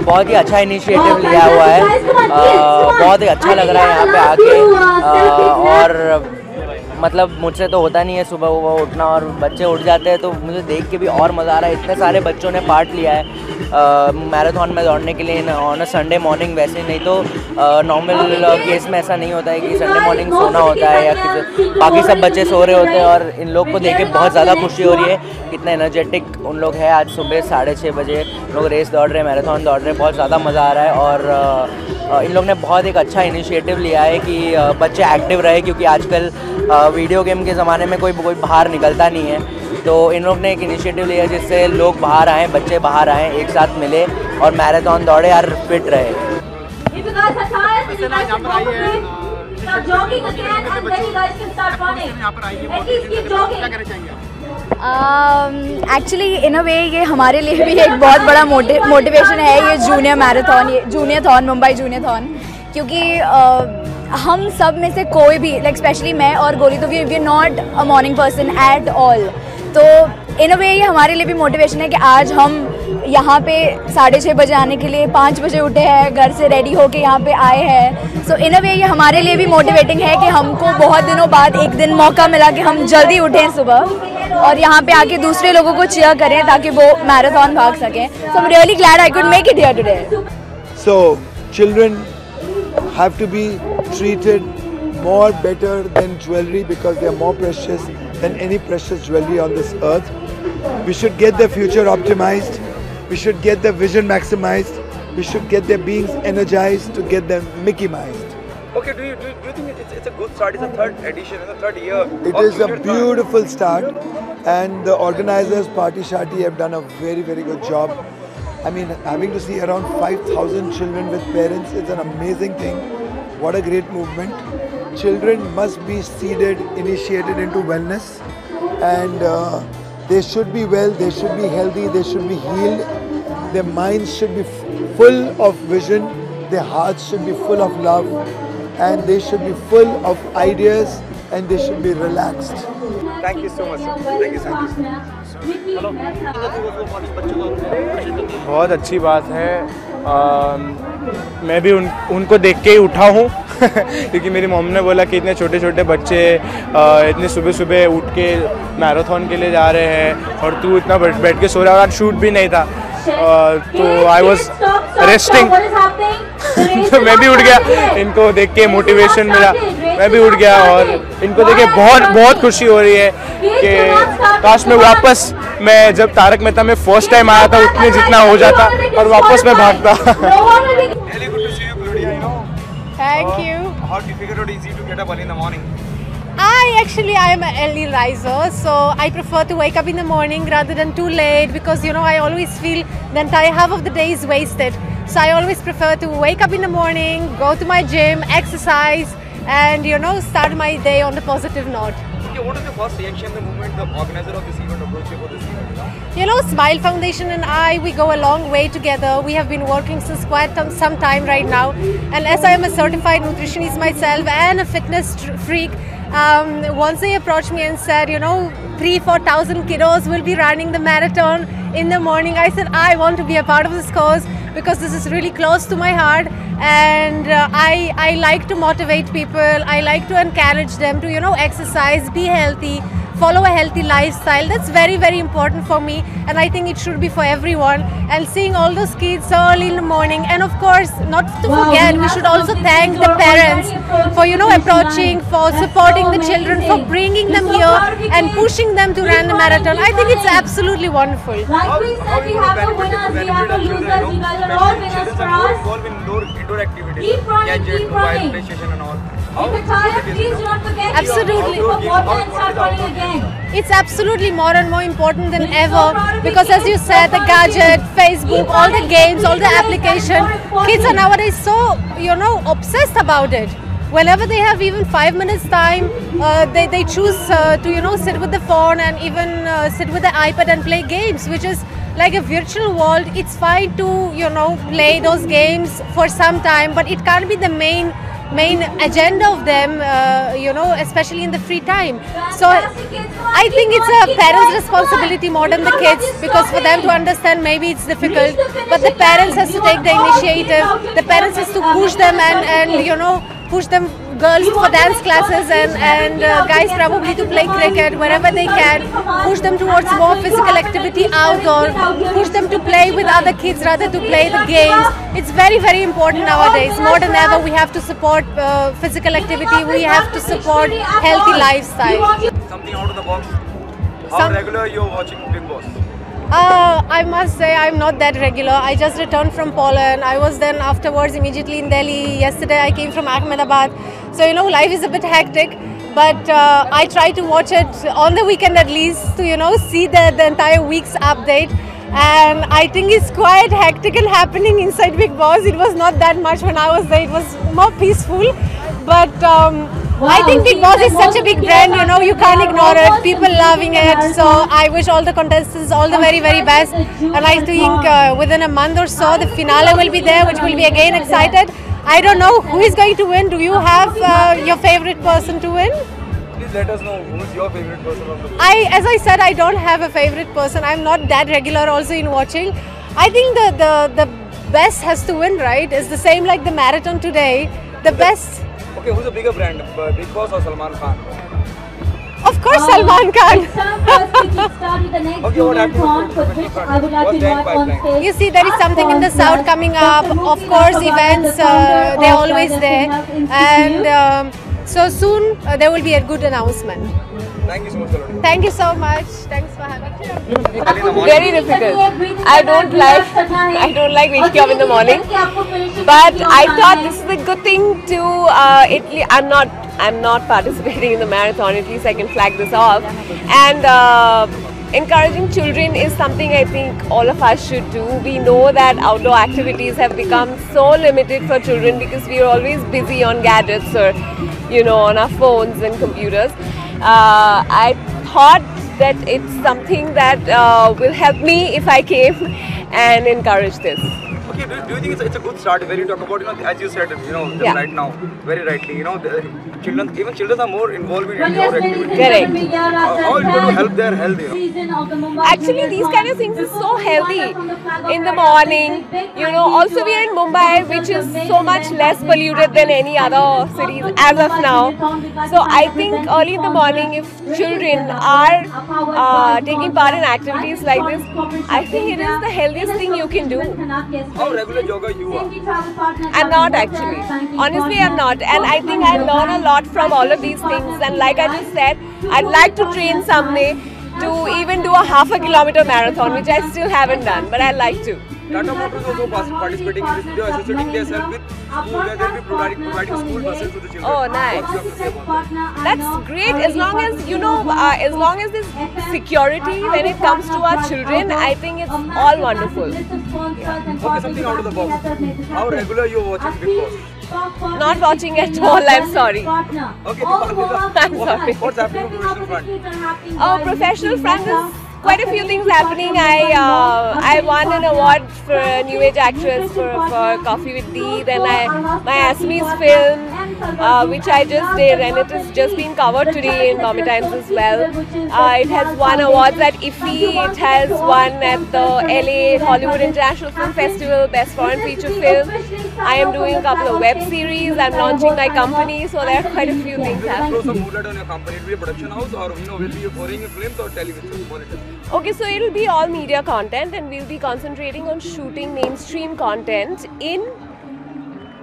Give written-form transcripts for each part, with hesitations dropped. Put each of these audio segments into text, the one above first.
बहुत ही अच्छा इनिशिएटिव लिया हुआ है। बहुत ही अच्छा लग रहा है यहाँ पे आके। और मतलब मुझसे तो होता नहीं है सुबह उठना, और बच्चे उठ जाते हैं तो मुझे देख के भी और मज़ा आ रहा है। इतने सारे बच्चों ने पार्ट लिया है मैराथन में दौड़ने के लिए ऑन अ संडे मॉर्निंग। वैसे नहीं तो नॉर्मल केस में ऐसा नहीं होता है कि संडे मॉर्निंग सोना होता है या बाकी सब बच्चे सो रहे होते हैं। और इन लोग को देख के बहुत ज़्यादा खुशी हो रही है, कितना एनर्जेटिक उन लोग हैं। आज सुबह 6:30 बजे लोग रेस दौड़ रहे हैं, मैराथन दौड़ रहे हैं, बहुत ज़्यादा मज़ा आ रहा है। और इन लोग ने बहुत एक अच्छा इनिशिएटिव लिया है कि बच्चे एक्टिव रहे, क्योंकि आजकल वीडियो गेम के ज़माने में कोई बाहर निकलता नहीं है। तो इन लोग ने एक इनिशिएटिव लिया जिससे लोग बाहर आएँ, बच्चे बाहर आएँ, एक साथ मिले और मैराथन दौड़े और फिट रहे। एक्चुअली इन अ वे ये हमारे लिए भी एक बहुत बड़ा मोटिवेशन है, ये जूनियर मैराथन, ये जूनियर थॉन, मुंबई जूनियर थॉन। क्योंकि हम सब में से कोई भी, लाइक स्पेशली मैं और गोली, तो we are not a morning person at all. तो इन अ वे ये हमारे लिए भी मोटिवेशन है कि आज हम यहाँ पे 6:30 बजे आने के लिए 5 बजे उठे हैं, घर से रेडी होके यहाँ पे आए हैं। सो इन अ वे ये हमारे लिए भी मोटिवेटिंग है कि हमको बहुत दिनों बाद एक दिन मौका मिला कि हम जल्दी उठें सुबह और यहाँ पे आके दूसरे लोगों को चीयर करें ताकि वो मैराथन भाग सकें। So I am really glad I could make it here today. So children have to be treated more better than jewelry because they are more precious than any precious jewelry on this earth. We should get their future optimized. We should get their vision maximized. We should get their beings energized to get them Mickey-mized. Okay, do you think it's a good start? It's the third edition, it's the third year. It is a beautiful start, and the organizers, Party Shati, have done a very, very good job. I mean, having to see around 5,000 children with parents is an amazing thing. What a great movement. Children must be seeded, initiated into wellness, and they should be well, they should be healthy, they should be healed. Their minds should be full of vision, their hearts should be full of love, and they should be full of ideas, and they should be relaxed. Thank you so much, sir. Thank you so much. बहुत अच्छी बात है। मैं भी उनको देख के ही उठा हूँ क्योंकि मेरी मॉम ने बोला कि इतने छोटे छोटे बच्चे इतने सुबह सुबह उठ के मैराथन के लिए जा रहे हैं और तू इतना बैठ के सो रहा है। और आज शूट भी नहीं था तो आई वॉज रेस्टिंग तो मैं भी उठ गया, इनको देख के मोटिवेशन मिला, मैं भी उठ गया और इनको देख के बहुत खुशी हो रही है कि काश मैं जब तारक मेहता में फर्स्ट टाइम आया था उतने जितना हो जाता और वापस मैं भागता। Really good to see you, Gloria. Thank you. How difficult or easy to get up early in the morning? I am an early riser, so I prefer to wake up in the morning rather than too late because I always feel the entire half of the day is wasted. So I always prefer to wake up in the morning, go to my gym, exercise, and start my day on a positive note. Okay, what was your first reaction the moment the organizer of this event approached you for this event? Smile Foundation and we go a long way together. We have been working since quite some time right now. And as I am a certified nutritionist myself and a fitness freak, once they approached me and said, 3,000-4,000 kiddos will be running the marathon in the morning, I said, I want to be a part of this cause because this is really close to my heart. And I like to motivate people. I like to encourage them to, exercise, be healthy, follow a healthy lifestyle. That's very, very important for me, and I think it should be for everyone. And seeing all those kids early in the morning, and of course, not to forget, we should also thank the parents for, approaching, for supporting the children, for bringing them here and pushing them to run the marathon. I think it's absolutely wonderful. How you benefit the children, children are more involved in indoor activities, gadgets, mobile, PlayStation and all. Absolutely. It's absolutely more and more important than ever because as you said, the gadget, Facebook, all the games, all the application, kids are nowadays so, obsessed about it. Whenever they have even 5 minutes time, they choose to, sit with the phone and even sit with the iPad and play games, which is like a virtual world. It's fine to, play those games for some time, but it can't be the main main agenda of them, you know, especially in the free time. So I think it's a parent's responsibility more than the kids, because for them to understand maybe it's difficult, but the parents has to take the initiative. The parents has to push them and you know, push them, girls for dance classes and guys probably to play cricket wherever they can, push them towards more physical activity outdoor, push them to play with other kids rather to play the games. It's very, very important nowadays. More than ever, we have to support physical activity, we have to support healthy lifestyle. Something out of the box. How regular you're watching Bigg Boss? I must say I'm not that regular. I just returned from Poland. I was then afterwards immediately in Delhi. Yesterday I came from Ahmedabad. So you know, life is a bit hectic. But I try to watch it on the weekend at least to, you know, see the entire week's update. And I think it's quite hectic and happening inside Bigg Boss. It was not that much when I was there. It was more peaceful. But I think Bigg Boss is such a big brand, you know, you can't ignore it. People loving it. So I wish all the contestants all the very, very best. And I think within a month or so, the finale will be there, which will be again excited. I don't know who is going to win. Do you have your favorite person to win? Please let us know who is your favorite person of the week. As I said, I don't have a favorite person. I'm not that regular also in watching. I think the best has to win, right? It's the same like the marathon today. The best. Okay, who's a bigger brand, Bigg Boss or Salman Khan? Of course, Salman Khan. Okay, what happened to the What's the pipeline? You see, there is something in the south coming up. Of course, events, they're always there. And so soon, there will be a good announcement. Thank you so much, Kalodi. Thank you so much. Thanks for having me. Very difficult. I don't like waking up in the morning. But I thought this is a good thing to Italy. I'm not participating in the marathon. At least I can flag this off. And encouraging children is something I think all of us should do. We know that outdoor activities have become so limited for children because we are always busy on gadgets or, you know, on our phones and computers. I thought that it's something that will help me if I came and encourage this. Okay, do you think it's a good start when you talk about, you know, as you said, you know, Yeah. right now, very rightly, you know, even children are more involved in outdoor activities. Correct. How is it going to help their health, you know? Actually, these kind of things are so healthy in the morning. You know, also we are in Mumbai, which is so much less polluted than any other cities as of now. So I think early in the morning, if children are taking part in activities like this, I think it is the healthiest thing you can do. How regular jogger you are? I'm not actually. Honestly, I'm not. And I think I learn a lot from all of these things. And like I just said, I'd like to train someday to even do a half-a kilometer marathon, which I still haven't done, but I'd like to. Tata Motors also participating in this. They are associating themselves with school where they'll be providing school buses to the children. Oh, nice. What do you have to say about that? That's great as long as, you know, as long as there's security when it comes to our children, I think it's all wonderful. Okay, something out of the box. How regular you are watching Bigg Boss? Not watching at all, I'm sorry. Okay, I'm sorry. what's happening on the professional front? Oh, professional front, there's quite a few things happening. I won an award for a New Age Actress for Coffee with Tea. Then my Assamese film, which I just did, and it has just been covered today in Bombay Times as well. It has won awards at IFFI. It has won at the LA Hollywood International Film Festival Best Foreign Feature Film. I am doing a couple of web series. I'm launching my company, so there are quite a few things happening. Throw some mood light on your company. It will be a production house, or you know, will be foreign films or television? What it is? Okay, so it'll be all media content, and we'll be concentrating on shooting mainstream content in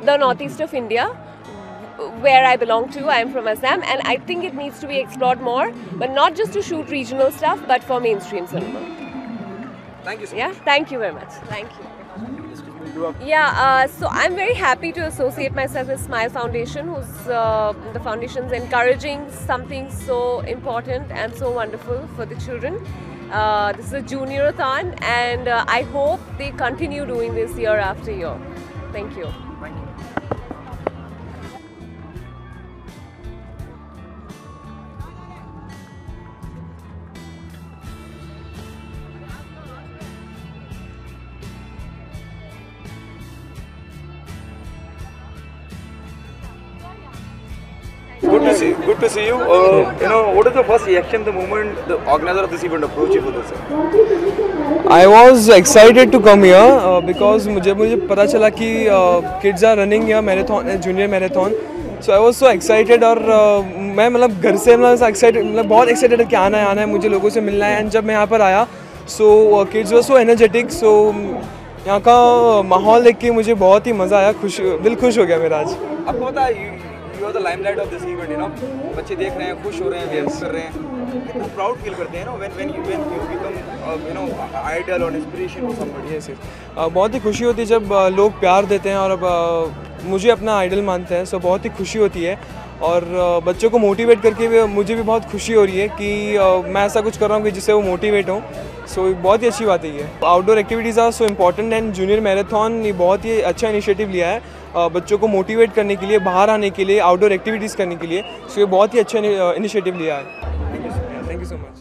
the northeast of India, where I belong to. I'm from Assam, and I think it needs to be explored more, but not just to shoot regional stuff, but for mainstream cinema. Thank you so much. Yeah, thank you very much. Thank you. Yeah, so I'm very happy to associate myself with Smile Foundation, who's the foundation's encouraging something so important and so wonderful for the children. This is a junior-a-thon, and I hope they continue doing this year after year. Thank you. Thank you. Good to see you. You know, what is the first reaction the moment the organizer of this event approached you for this? I was excited to come here because मुझे पता चला कि kids are running here marathon, junior marathon. So I was so excited और मैं मतलब घर से बहुत excited कि आना है मुझे लोगों से मिलना है. एंड जब मैं यहाँ पर आया so kids were so energetic. So यहाँ का माहौल देख के मुझे बहुत ही मज़ा आया, दिल खुश हो गया मेरा आज. आपको पता है you are the limelight of this event, you know. बच्चे देख रहे हैं, खुश हो रहे हैं, वेलकम कर रहे हैं. कितना प्राउड फील करते हैं ना when you become you know idol or inspiration for somebody. Yes. बहुत ही खुशी होती है जब लोग प्यार देते हैं और मुझे अपना आइडल मानते हैं. सो बहुत ही खुशी होती है और बच्चों को मोटिवेट करके भी मुझे भी बहुत खुशी हो रही है कि मैं ऐसा कुछ कर रहा हूँ कि जिससे वो मोटिवेट हों. सो बहुत ही अच्छी बात है ये. Outdoor activities are so important and junior marathon ये बहुत ही अच्छा इनिशिएटिव लिया है बच्चों को मोटिवेट करने के लिए, बाहर आने के लिए, आउटडोर एक्टिविटीज़ करने के लिए. सो ये बहुत ही अच्छा इनिशिएटिव लिया है. Thank you so much.